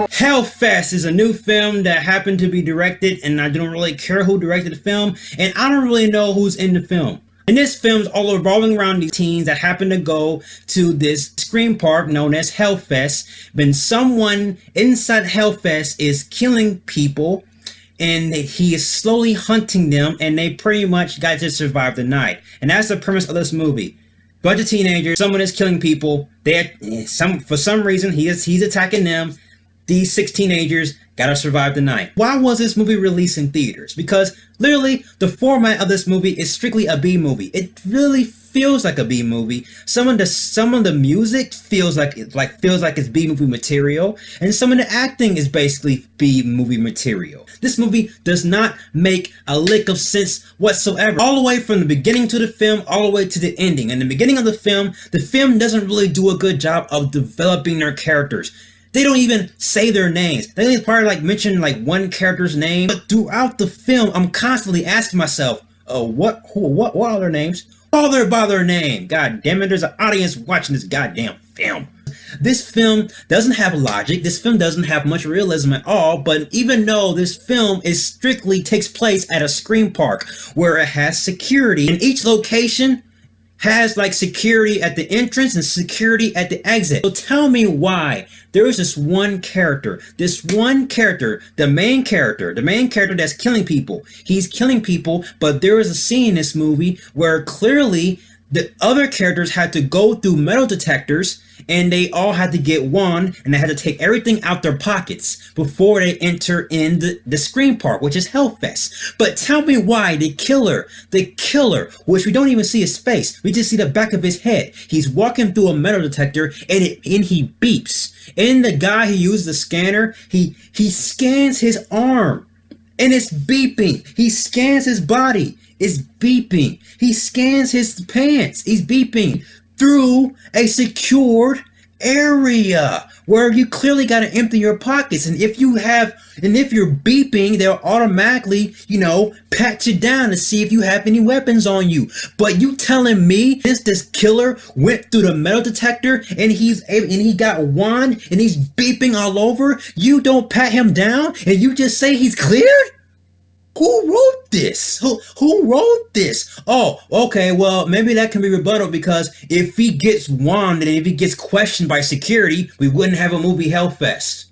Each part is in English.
Hellfest is a new film that happened to be directed, and I don't really care who directed the film, and I don't really know who's in the film. And this film's all revolving around these teens that happen to go to this scream park known as Hellfest, when someone inside Hellfest is killing people, and he is slowly hunting them, and they pretty much got to survive the night. And that's the premise of this movie. Bunch of teenagers, someone is killing people. For some reason he's attacking them. These 6 teenagers gotta survive the night. Why was this movie released in theaters? Because literally the format of this movie is strictly a B movie. It really feels like a B movie. Some of the music feels like it's B movie material, and some of the acting is basically B movie material. This movie does not make a lick of sense whatsoever. All the way from the beginning to the film, all the way to the ending. In the beginning of the film doesn't really do a good job of developing their characters. They don't even say their names. They only probably mention one character's name. But throughout the film, I'm constantly asking myself, what are their names? Bother by their name. God damn it, there's an audience watching this goddamn film. This film doesn't have logic. This film doesn't have much realism at all. But even though this film strictly takes place at a scream park where it has security, and each location has security at the entrance and security at the exit. So tell me why there is this one character, the main character that's killing people. He's killing people, but there is a scene in this movie where clearly the other characters had to go through metal detectors, and they all had to get one, and they had to take everything out their pockets before they enter in the scream park, which is Hellfest. But tell me why the killer, which we don't even see his face, we just see the back of his head. He's walking through a metal detector, and he beeps. And the guy who uses the scanner, he scans his arm, and it's beeping. He scans his body. It's beeping. He scans his pants. He's beeping through a secured area where you clearly got to empty your pockets. And if you're beeping, they'll automatically, pat you down to see if you have any weapons on you. But you telling me this killer went through the metal detector and he got one and he's beeping all over? You don't pat him down and you just say he's cleared? Who wrote this? Who wrote this? Oh, okay, well, maybe that can be rebutted, because if he gets wand and if he gets questioned by security, we wouldn't have a movie Hellfest.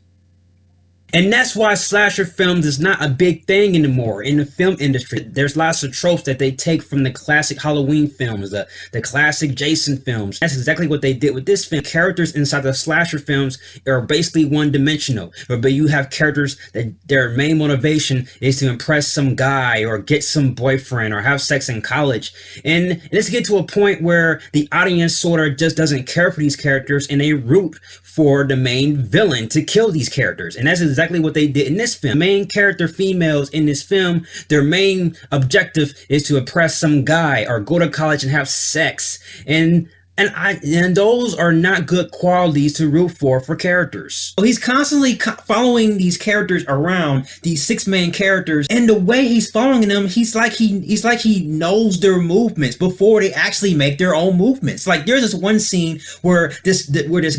And that's why slasher films is not a big thing anymore in the film industry. There's lots of tropes that they take from the classic Halloween films, the classic Jason films. That's exactly what they did with this film. Characters inside the slasher films are basically one-dimensional. But you have characters that their main motivation is to impress some guy or get some boyfriend or have sex in college. And let's get to a point where the audience sort of just doesn't care for these characters, and they root for the main villain to kill these characters. And that's exactly what they did in this film. Main character females in this film, their main objective is to impress some guy or go to college and have sex. And those are not good qualities to root for characters. So he's constantly following these characters around, these 6 main characters, and the way he's following them, he's like he knows their movements before they actually make their own movements. There's this one scene where this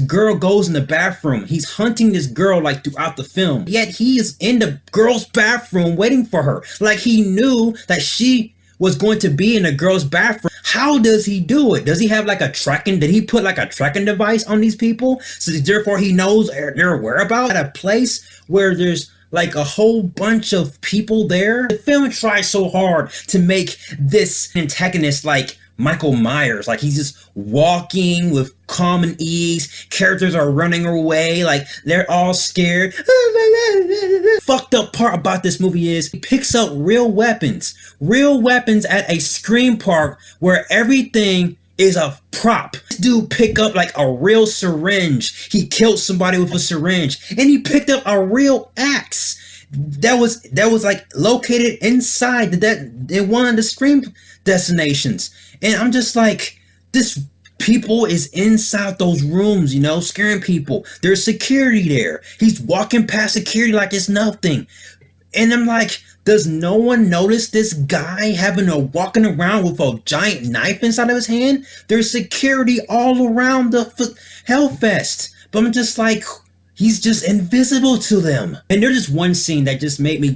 girl goes in the bathroom. He's hunting this girl throughout the film, yet he is in the girl's bathroom waiting for her. He knew that she was going to be in a girl's bathroom. How does he do it? Does he have did he put a tracking device on these people? So therefore he knows their whereabouts at a place where there's a whole bunch of people there? The film tries so hard to make this antagonist Michael Myers, he's just walking with calm and ease. Characters are running away, they're all scared. Fucked up part about this movie is he picks up real weapons at a scream park where everything is a prop. This dude picked up a real syringe. He killed somebody with a syringe, and he picked up a real axe that was located inside in one of the scream destinations. And I'm just this people is inside those rooms, scaring people. There's security there. He's walking past security like it's nothing. And I'm does no one notice this guy walking around with a giant knife inside of his hand? There's security all around the Hellfest. But I'm just He's just invisible to them. And there's just one scene that just made me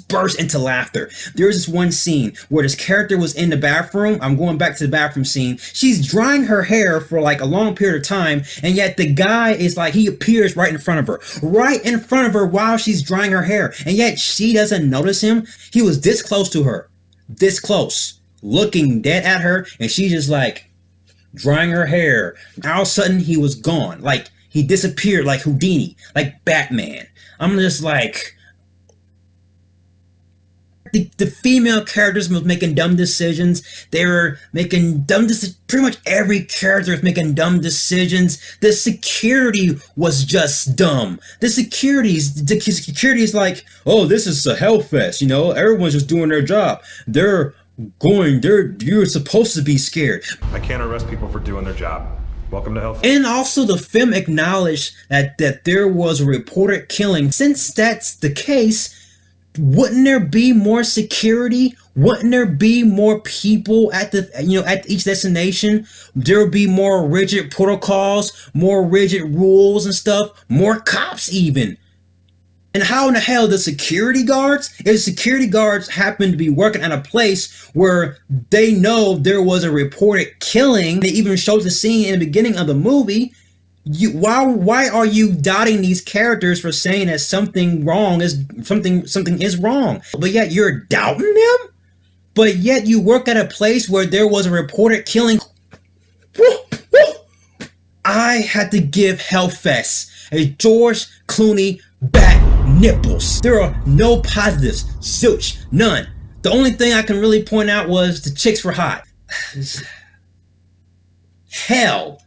burst into laughter. There's this one scene where this character was in the bathroom. I'm going back to the bathroom scene. She's drying her hair for like a long period of time, and yet the guy is like, he appears right in front of her. Right in front of her while she's drying her hair. And yet she doesn't notice him. He was this close to her. This close. Looking dead at her, and she's just like drying her hair. All of a sudden he was gone. Like, he disappeared like Houdini, like Batman. I'm just like, the female characters was making dumb decisions. They were making dumb decisions. Pretty much every character was making dumb decisions. The security was just dumb. The security is like, oh, this is a hellfest. You know, everyone's just doing their job. You're supposed to be scared. I can't arrest people for doing their job. Welcome to hell. And also the film acknowledged that there was a reported killing. Since that's the case, wouldn't there be more security? Wouldn't there be more people at at each destination? There would be more rigid protocols, more rigid rules and stuff, more cops even. And how in the hell the security guards, if security guards happen to be working at a place where they know there was a reported killing, they even showed the scene in the beginning of the movie, why are you doubting these characters for saying that something is wrong? But yet you're doubting them? But yet you work at a place where there was a reported killing. I had to give Hellfest a George Clooney back nipples. There are no positives. Zilch. None. The only thing I can really point out was the chicks were hot. Hell.